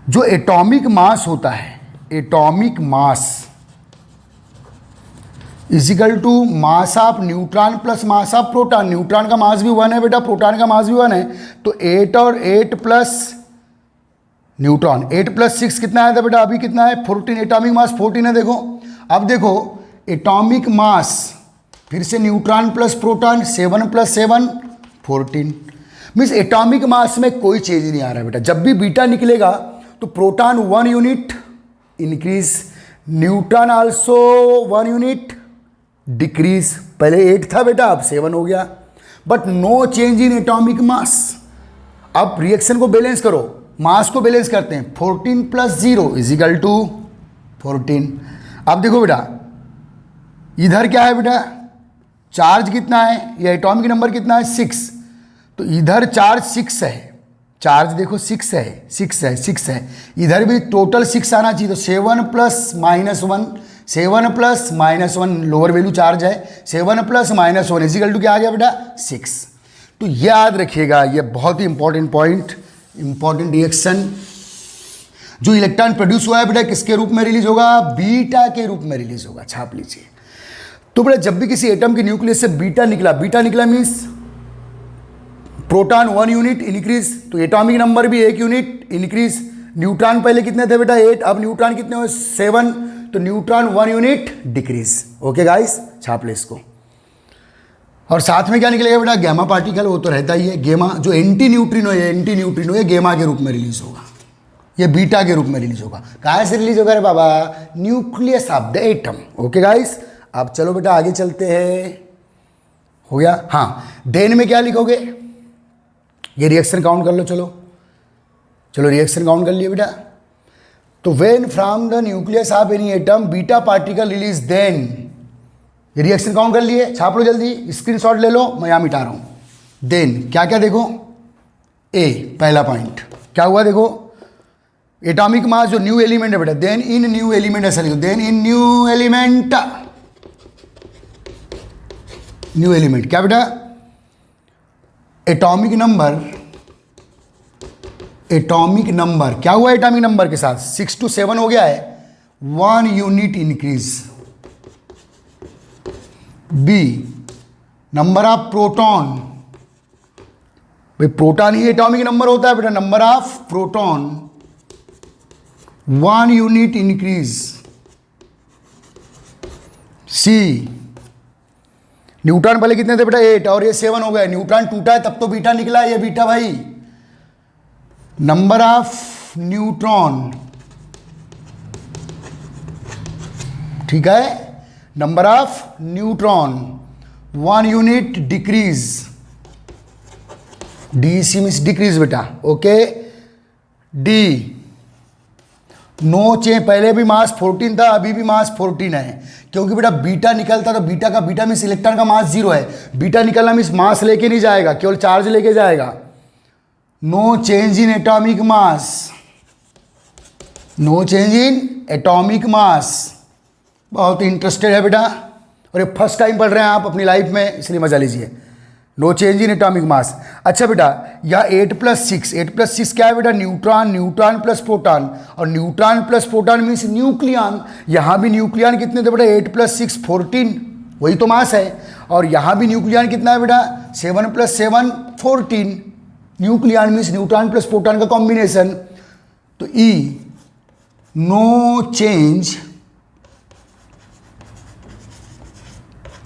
जो एटॉमिक मास होता है, atomic mass equal to mass of neutron plus mass of proton. Neutron का मास भी 1 है बेटा, प्रोटॉन का मास भी 1 है, तो 8 और 8 प्लस न्यूट्रॉन 8 + 6 कितना आया था बेटा अभी कितना है 14, एटॉमिक मास 14 है। देखो अब देखो एटॉमिक मास फिर से neutron plus proton 7 + 7 14, means atomic mass में कोई चेंज नहीं आ रहा है बेटा। जब भी बीटा निकलेगा तो proton 1 unit increase, neutron also 1 unit decrease. पहले 8 था बेटा अब 7 हो गया, but no change in atomic mass. अब रिएक्शन को बैलेंस करो, मास को बैलेंस करते हैं, 14 प्लस 0 इज इक्वल टू 14। अब देखो बेटा इधर क्या है बेटा, चार्ज कितना है, ये एटॉमिक नंबर कितना है 6, तो इधर चार्ज 6 है, चार्ज देखो 6 है, 6 है, 6 है, इधर भी टोटल 6 आना चाहिए, तो 7 plus minus 1, 7 plus minus 1 lower value charge है, 7 प्लस माइनस 1 इजिकल टू क्या आ गया बेटा 6। तो याद रखिएगा, ये बहुत ही इंपॉर्टेंट पॉइंट, इंपॉर्टेंट रिएक्शन, जो इलेक्ट्रॉन प्रोड्यूस हुआ है बेटा किसके रूप में रिलीज होगा, बीटा के रूप में रिलीज होगा, छाप लीजिए। तो बेटा जब भी किसी एटम के न्यूक्लियस से बीटा निकला, बीटा निकला मीन्स प्रोटॉन 1 यूनिट इंक्रीज, तो एटॉमिक नंबर भी 1 यूनिट इंक्रीज। न्यूट्रॉन पहले कितने थे बेटा 8, अब न्यूट्रॉन कितने हुए 7, तो neutron 1 unit decrease. Okay guys, छाप ले इसको। और साथ में क्या निकलेगा बेटा, गैमा पार्टिकल, वो तो रहता ही है, गेमा जो एंटी न्यूट्रिनो है, एंटी न्यूट्रिनो ये गेमा के रूप में रिलीज होगा, ये बीटा के रूप में रिलीज होगा। कहाँ से रिलीज होगा रे बाबा, nucleus of the atom. Okay guys, अब चलो बेटा आगे चलते हैं, हो गया। हाँ, देन में क्या लिखोगे, ये रिएक्शन काउंट कर लो, चलो चलो रिएक्शन काउंट कर लिए बेटा। तो when from the nucleus of any atom beta particle release, then ये रिएक्शन काउंट कर लिए, छाप लो जल्दी, स्क्रीनशॉट ले लो, मैं यहाँ मिटा रहा हूँ। देन क्या क्या देखो, ए पहला पॉइंट क्या हुआ देखो, एटॉमिक मास जो न्यू एलिमेंट है बेटा, देन इन न्यू एलिमेंट, ऐसा लिखो, then in new element, new element क्या बेटा, एटॉमिक नंबर, एटॉमिक नंबर क्या हुआ एटॉमिक नंबर के साथ, 6 to 7 हो गया है, 1 unit increase. B number of proton, भाई प्रोटॉन ही एटॉमिक नंबर होता है बेटा, number of proton 1 unit increase. C neutron पहले कितने थे बेटा 8 और ये 7 हो गए, न्यूट्रॉन टूटा है तब तो बीटा निकला है, ये बीटा भाई। नंबर ऑफ न्यूट्रॉन, ठीक है, number of neutron 1 unit decrease, DC means decrease बेटा। ओके, डी नो चेंज, पहले भी मास 14 था, अभी भी मास 14 है, क्योंकि बेटा बीटा निकलता तो बीटा का, बीटा मीन्स इलेक्ट्रॉन का मास 0 है, बीटा निकलना मीन्स मास लेके नहीं जाएगा, केवल चार्ज लेके जाएगा। No change in atomic mass, no change in atomic mass, बहुत इंटरेस्टेड है बेटा, और ये फर्स्ट टाइम पढ़ रहे हैं आप अपनी लाइफ में, इसलिए मजा लीजिए। No change in atomic mass. अच्छा बेटा, या 8 प्लस 6, 8 प्लस 6 क्या है बेटा, न्यूट्रॉन, न्यूट्रॉन प्लस प्रोटॉन, और neutron plus proton means nucleon. यहाँ भी न्यूक्लियन कितने थे बेटा, 8 प्लस 6 14, वही तो मास है, और यहाँ भी न्यूक्लियन कितना है बेटा, 7 प्लस 7 14, nucleon means neutron plus proton का कॉम्बिनेशन। तो ई no change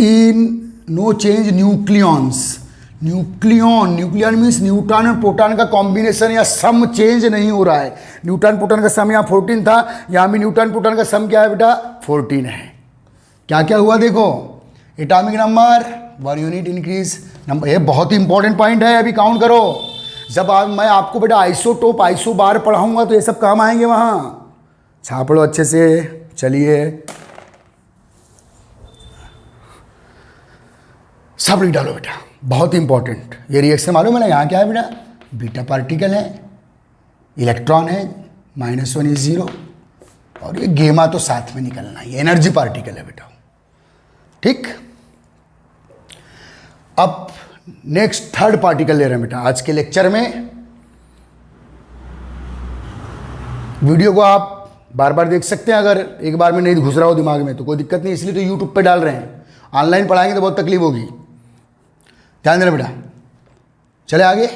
in, no change nucleons, nucleon, nucleon means neutron और प्रोटॉन का कॉम्बिनेशन या सम चेंज नहीं हो रहा है। न्यूट्रॉन प्रोटॉन का सम यहाँ 14 था, यहाँ भी न्यूट्रॉन प्रोटॉन का सम क्या है बेटा 14 है। क्या क्या हुआ देखो, atomic number 1 unit increase, number, ये बहुत ही इंपॉर्टेंट पॉइंट है, अभी काउंट करो। जब मैं आपको बेटा आइसोटोप, आइसोबार पढ़ाऊंगा तो ये सब काम आएंगे, वहाँ छाप लो अच्छे से। चलिए सब लिख डालो बेटा, बहुत ही इंपॉर्टेंट। ये रिएक्शन मालूम है ना, यहाँ क्या है बेटा, बीटा पार्टिकल है, इलेक्ट्रॉन है, -1 इज 0, और ये गेमा तो साथ में निकलना है, ये एनर्जी पार्टिकल है बेटा, ठीक। अब नेक्स्ट थर्ड पार्टिकल ले रहे हैं बेटा आज के लेक्चर में। वीडियो को आप बार बार देख सकते हैं, अगर एक बार में नहीं घुस रहा हो दिमाग में तो कोई दिक्कत नहीं, इसलिए तो यूट्यूब पे डाल रहे हैं, ऑनलाइन पढ़ाएंगे तो बहुत तकलीफ होगी, ध्यान देना बेटा। चले आगे,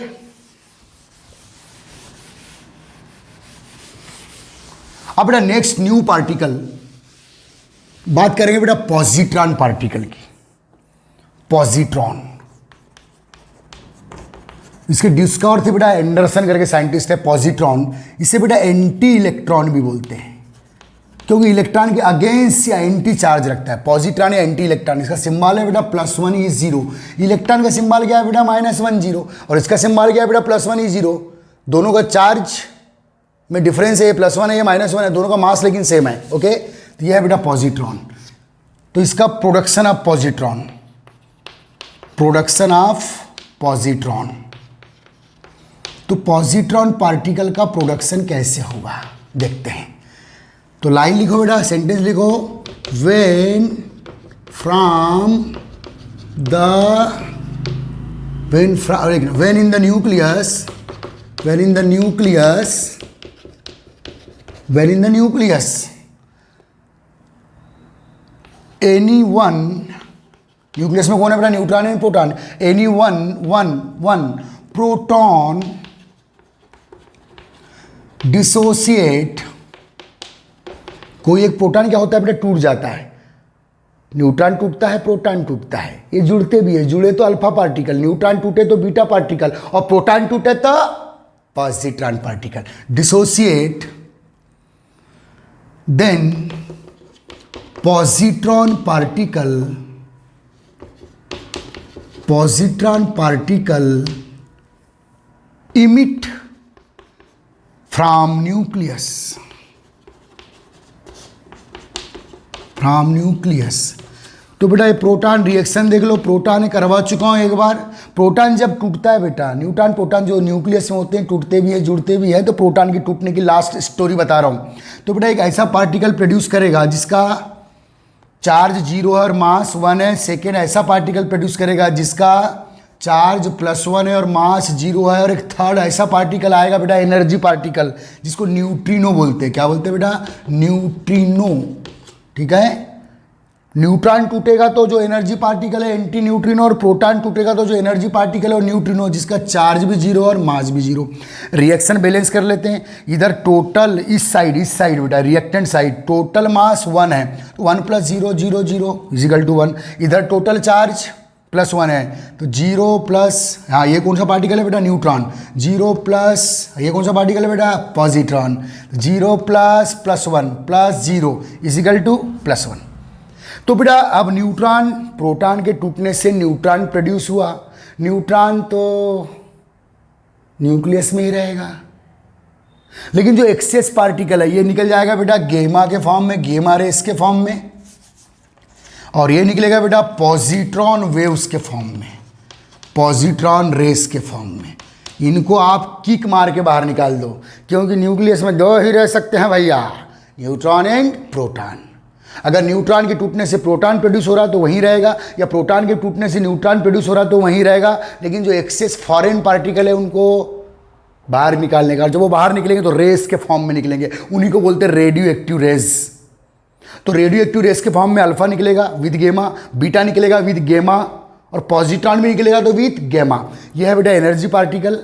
अब बेटा नेक्स्ट न्यू पार्टिकल बात करेंगे बेटा पॉजिट्रॉन पार्टिकल की। पॉजिट्रॉन, इसके डिस्कवर थे बेटा एंडरसन करके साइंटिस्ट है, पॉजिट्रॉन। इसे बेटा एंटी इलेक्ट्रॉन भी बोलते हैं, क्योंकि इलेक्ट्रॉन के अगेंस्ट या एंटी चार्ज रखता है। पॉजिट्रॉन या एंटी इलेक्ट्रॉन, इसका सिंबल है बेटा +1 ई 0, इलेक्ट्रॉन का सिंबल क्या है बेटा -1 0, और इसका सिंबल क्या है बेटा +1 ई 0। दोनों का चार्ज में डिफरेंस है, ये +1 है ये -1 है, दोनों का मास लेकिन सेम है। ओके, तो ये है बेटा पॉजिट्रॉन। तो इसका production of positron, production of positron, तो पॉजिट्रॉन पार्टिकल का प्रोडक्शन कैसे होगा देखते हैं। तो लाइन लिखो बेटा, सेंटेंस लिखो, when from the when in the nucleus any one, nucleus में कौन है बेटा, न्यूट्रॉन है proton, any one proton dissociate, कोई एक प्रोटॉन क्या होता है बेटा, टूट जाता है, न्यूट्रॉन टूटता है प्रोटॉन टूटता है, ये जुड़ते भी है, जुड़े तो अल्फा पार्टिकल, न्यूट्रॉन टूटे तो बीटा पार्टिकल, और प्रोटॉन टूटे तो positron particle. Dissociate, then positron particle emit from nucleus. तो बेटा ये प्रोटॉन रिएक्शन देख लो, प्रोटॉन करवा चुका हूँ एक बार। प्रोटॉन जब टूटता है बेटा, न्यूट्रॉन प्रोटॉन जो न्यूक्लियस में होते हैं टूटते भी है जुड़ते भी है, तो प्रोटॉन की टूटने की लास्ट स्टोरी बता रहा हूँ। तो बेटा एक ऐसा पार्टिकल प्रोड्यूस करेगा जिसका चार्ज 0 है और मास 1 है। सेकेंड ऐसा पार्टिकल प्रोड्यूस करेगा जिसका चार्ज +1 है और मास 0 है। और एक थर्ड ऐसा पार्टिकल आएगा बेटा, एनर्जी पार्टिकल, जिसको न्यूट्रिनो बोलते हैं। क्या बोलते हैं बेटा, न्यूट्रिनो। ठीक है, न्यूट्रॉन टूटेगा तो जो एनर्जी पार्टिकल है एंटी न्यूट्रिनो, और प्रोटॉन टूटेगा तो जो एनर्जी पार्टिकल है वो न्यूट्रिनो, जिसका चार्ज भी 0 और मास भी 0। रिएक्शन बैलेंस कर लेते हैं। इधर टोटल इस साइड बेटा रिएक्टेंट साइड टोटल मास 1 है, तो 1 + 0 0 0 = 1। इधर टोटल चार्ज +1 है, तो 0 प्लस, हाँ ये कौन सा पार्टिकल है बेटा, न्यूट्रॉन। 0 प्लस, ये कौन सा पार्टिकल है बेटा, पॉजिट्रॉन। 0 प्लस +1 + 0 = +1। तो बेटा अब न्यूट्रॉन, प्रोटॉन के टूटने से न्यूट्रॉन प्रोड्यूस हुआ। न्यूट्रॉन तो न्यूक्लियस में ही रहेगा, लेकिन जो एक्सेस पार्टिकल है ये निकल जाएगा बेटा गेमा के फॉर्म में, गेमा रेस के फॉर्म में, और ये निकलेगा बेटा पॉजिट्रॉन वेव्स के फॉर्म में, पॉजिट्रॉन रेस के फॉर्म में। इनको आप किक मार के बाहर निकाल दो, क्योंकि न्यूक्लियस में 2 ही रह सकते हैं भैया, न्यूट्रॉन एंड प्रोटॉन। अगर न्यूट्रॉन के टूटने से प्रोटॉन प्रोड्यूस हो रहा तो वहीं रहेगा, या प्रोटॉन के टूटने से न्यूट्रॉन प्रोड्यूस हो रहा तो वहीं रहेगा। लेकिन जो एक्सेस फॉरेन पार्टिकल है उनको बाहर निकालने का, जब वो बाहर निकलेंगे तो रेस के फॉर्म में निकलेंगे, उन्हीं को बोलते हैं रेडियो एक्टिव रेस। तो रेडियो एक्टिव रेस के फॉर्म में अल्फा निकलेगा विद गेमा, बीटा निकलेगा विद गेमा, और पॉजिट्रॉन भी निकलेगा तो विद गेमा। यह है बेटा एनर्जी पार्टिकल।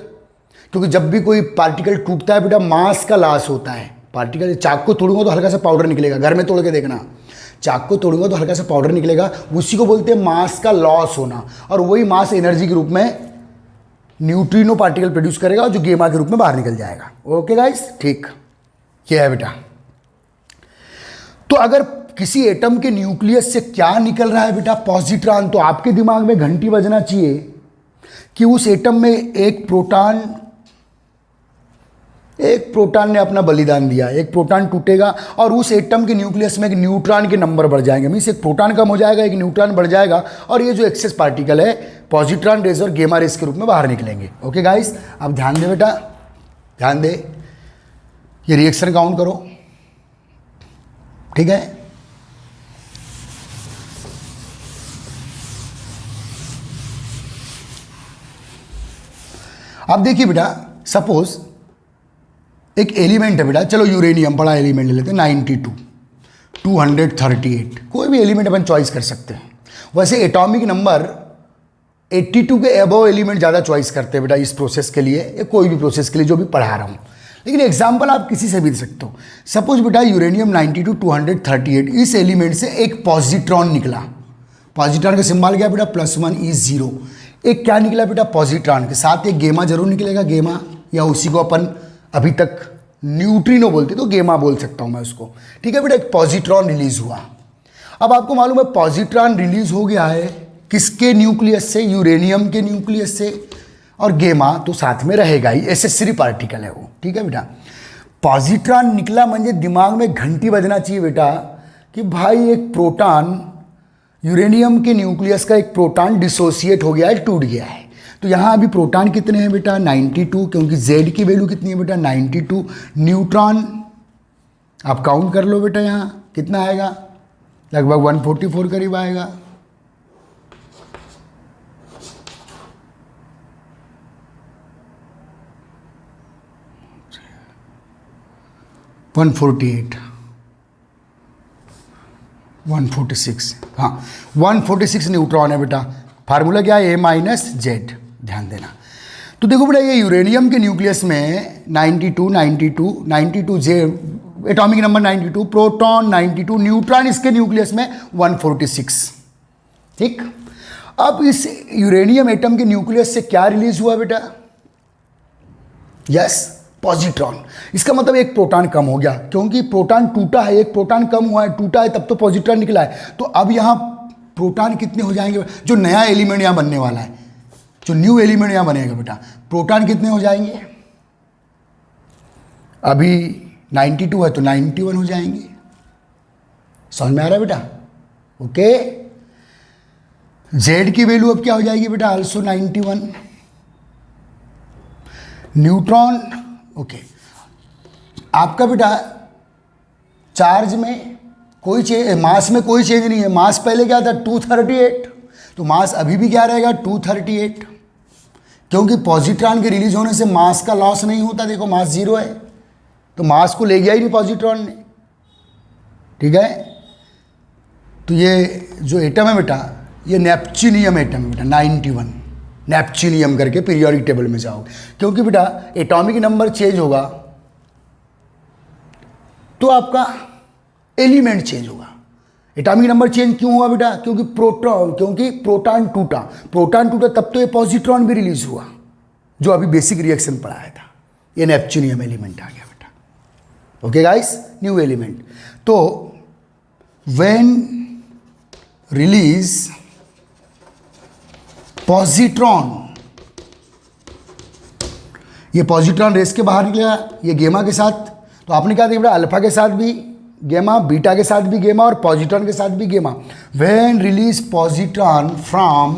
क्योंकि जब भी कोई पार्टिकल टूटता है बेटा मास का लॉस होता है। पार्टिकल, चाक को तोड़ूंगा तो हल्का सा पाउडर निकलेगा, घर में तोड़ के देखना, चाक को तोड़ूंगा तो हल्का सा पाउडर निकलेगा, उसी को बोलते हैं मास का लॉस होना। और वही मास एनर्जी के रूप में न्यूट्रिनो पार्टिकल प्रोड्यूस करेगा, जो गेमा के रूप में बाहर निकल जाएगा। ओके गाइस, ठीक, ये है बेटा। तो अगर किसी एटम के न्यूक्लियस से क्या निकल रहा है बेटा, पॉजिट्रॉन, तो आपके दिमाग में घंटी बजना चाहिए कि उस एटम में एक प्रोटॉन ने अपना बलिदान दिया, एक प्रोटॉन टूटेगा और उस एटम के न्यूक्लियस में एक न्यूट्रॉन के नंबर बढ़ जाएंगे, मीन्स एक प्रोटॉन कम हो जाएगा, एक न्यूट्रॉन बढ़ जाएगा, और ये जो एक्सेस पार्टिकल है पॉजिट्रॉन रेस और गेमा रेस के रूप में बाहर निकलेंगे। ओके गाइस, अब ध्यान दे बेटा, ध्यान दे, ये रिएक्शन काउंट करो, ठीक है। अब देखिए बेटा, सपोज एक एलिमेंट है बेटा, चलो यूरेनियम बड़ा एलिमेंट ले लेते हैं, 92, 238, कोई भी एलिमेंट अपन चॉइस कर सकते हैं। वैसे एटॉमिक नंबर 82 के अबव एलिमेंट ज़्यादा चॉइस करते हैं बेटा इस प्रोसेस के लिए, या कोई भी प्रोसेस के लिए जो भी पढ़ा रहा हूँ। लेकिन एग्जाम्पल आप किसी से भी दे सकते हो। सपोज बेटा यूरेनियम 92, 238, इस एलिमेंट से एक पॉजिट्रॉन निकला। पॉजिट्रॉन का सिंबल क्या बेटा, +1 = 0। एक क्या निकला बेटा, पॉजिट्रॉन के साथ एक गेमा जरूर निकलेगा, गेमा, या उसी को अपन अभी तक न्यूट्रिनो बोलते, तो गेमा बोल सकता हूं मैं उसको, ठीक है बेटा। एक पॉजिट्रॉन रिलीज हुआ। अब आपको मालूम है पॉजिट्रॉन रिलीज हो गया है किसके न्यूक्लियस से, यूरेनियम के न्यूक्लियस से, और गेमा तो साथ में रहेगा ही, एसेसरी पार्टिकल है वो, ठीक है बेटा। पॉजिट्रॉन निकला म्हणजे दिमाग में घंटी बजना चाहिए बेटा कि भाई एक प्रोटॉन, यूरेनियम के न्यूक्लियस का एक प्रोटॉन डिसोसिएट हो गया है, टूट गया है। तो यहाँ अभी प्रोटॉन कितने हैं बेटा 92, क्योंकि Z की वैल्यू कितनी है बेटा 92। न्यूट्रॉन आप काउंट कर लो बेटा, यहाँ कितना आएगा, लगभग 144 करीब आएगा। वन 146, हाँ 146 न्यूट्रॉन है बेटा। फार्मूला क्या है, A-Z, ध्यान देना। तो देखो बेटा ये यूरेनियम के न्यूक्लियस में 92 जे एटॉमिक नंबर 92, प्रोटॉन 92, न्यूट्रॉन इसके न्यूक्लियस में 146। ठीक, अब इस यूरेनियम एटम के न्यूक्लियस से क्या रिलीज हुआ बेटा, यस पॉजिट्रॉन। इसका मतलब एक प्रोटॉन कम हो गया, क्योंकि प्रोटॉन टूटा है, एक प्रोटॉन कम हुआ है, टूटा है तब तो पॉजिट्रॉन निकला है। तो अब यहाँ प्रोटॉन कितने हो जाएंगे, जो नया एलिमेंट यहाँ बनने वाला है, जो न्यू एलिमेंट यहाँ बनेगा बेटा, प्रोटॉन कितने हो जाएंगे, अभी 92 है तो 91 हो जाएंगे। समझ में आ रहा है बेटा, ओके। जेड की वैल्यू अब क्या हो जाएगी बेटा, आल्सो 91। Neutron, okay. आपका बेटा चार्ज में कोई चेंज, मास में कोई चेंज नहीं है। मास पहले क्या था 238, तो मास अभी भी क्या रहेगा 238, क्योंकि पॉजिट्रॉन के रिलीज होने से मास का लॉस नहीं होता। देखो मास 0 है, तो मास को ले गया ही नहीं पॉजिट्रॉन ने, ठीक है। तो ये जो एटम है बेटा, ये नेपच्यूनियम एटम है बेटा 91, नेपच्यूनियम करके पीरियोडिक टेबल में जाओगे, क्योंकि बेटा एटॉमिक नंबर चेंज होगा तो आपका एलिमेंट चेंज होगा। एटॉमिक नंबर चेंज क्यों हुआ बेटा, क्योंकि प्रोटॉन टूटा तब तो ये पॉजिट्रॉन भी रिलीज हुआ, जो अभी बेसिक रिएक्शन पढ़ाया था। ये नेपच्यूनियम एलिमेंट आ गया बेटा, ओके गाइस, न्यू एलिमेंट। तो व्हेन रिलीज पॉजिट्रॉन, ये पॉजिट्रॉन रेस के बाहर निकलेगा, ये गेमा के साथ, तो आपने क्या देखा अल्फा के साथ भी गेमा, बीटा के साथ भी गेमा और पॉजिट्रॉन के साथ भी gamma. When release positron from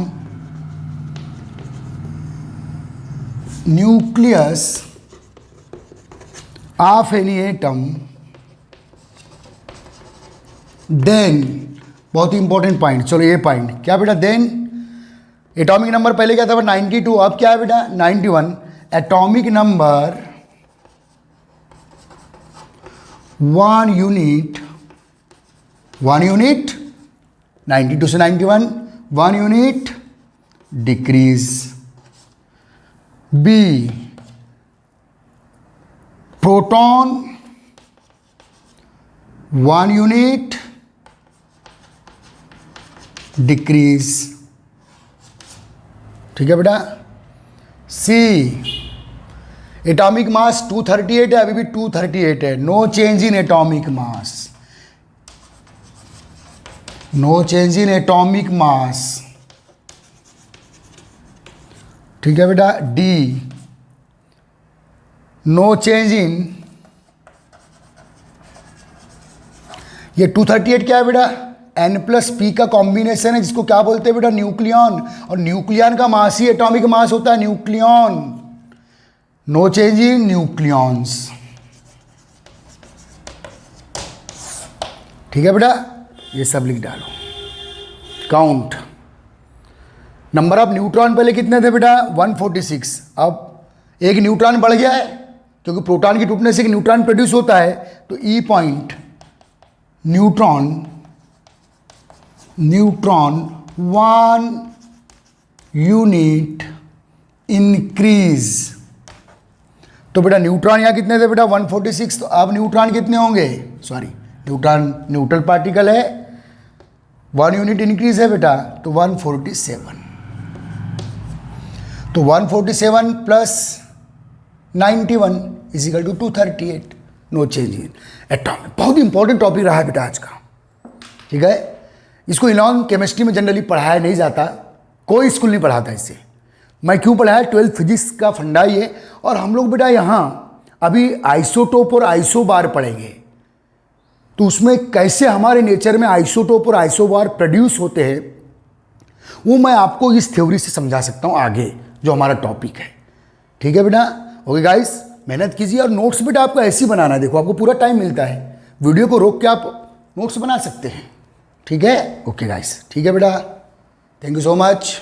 nucleus of any atom, then, बहुत ही इंपॉर्टेंट पॉइंट, चलो ये पॉइंट क्या बेटा, देन एटॉमिक नंबर पहले क्या था 92, अब क्या है बेटा 91। एटॉमिक नंबर 1 यूनिट 92 से 91, 1 unit decrease. B, proton 1 unit decrease, ठीक है बेटा। सी, एटॉमिक मास 238 है, अभी भी 238 है, no change in atomic mass, no change in atomic mass, ठीक है बेटा। डी, नो चेंज इन, ये 238 क्या है बेटा, N+P का कॉम्बिनेशन है, जिसको क्या बोलते हैं बेटा न्यूक्लियॉन, और न्यूक्लियॉन का मास ही एटॉमिक मास होता है, nucleon. No change in nucleons, ठीक है बेटा, ये सब लिख डालो। काउंट, नंबर ऑफ न्यूट्रॉन पहले कितने थे बेटा 146, अब एक न्यूट्रॉन बढ़ गया है, क्योंकि प्रोटॉन की टूटने से एक न्यूट्रॉन प्रोड्यूस होता है, तो ई पॉइंट न्यूट्रॉन 1 यूनिट इंक्रीज। तो बेटा न्यूट्रॉन यहाँ कितने थे बेटा 146, तो अब न्यूट्रॉन कितने होंगे, सॉरी न्यूट्रॉन न्यूट्रल पार्टिकल है, 1 यूनिट इंक्रीज है बेटा, तो 147। तो 147 plus 91 equal to 238, no change in atomic. बहुत इंपॉर्टेंट टॉपिक रहा है बेटा आज का, ठीक है। इसको इनऑर्गेनिक केमिस्ट्री में जनरली पढ़ाया नहीं जाता, कोई स्कूल नहीं पढ़ाता इसे। मैं क्यों पढ़ाया, 12th फिजिक्स का फंडा ही है। और हम लोग बेटा यहाँ अभी आइसोटोप और आइसोबार पढ़ेंगे, तो उसमें कैसे हमारे नेचर में आइसोटोप और आइसोबार प्रोड्यूस होते हैं वो मैं आपको इस थ्योरी से समझा सकता हूँ आगे, जो हमारा टॉपिक है। ठीक है बेटा, ओके गाइस, मेहनत कीजिए। और नोट्स बेटा आपको ऐसे ही बनाना है, देखो आपको पूरा टाइम मिलता है, वीडियो को रोक के आप नोट्स बना सकते हैं। ठीक है, ओके गाइस, ठीक है बेटा, थैंक यू सो मच।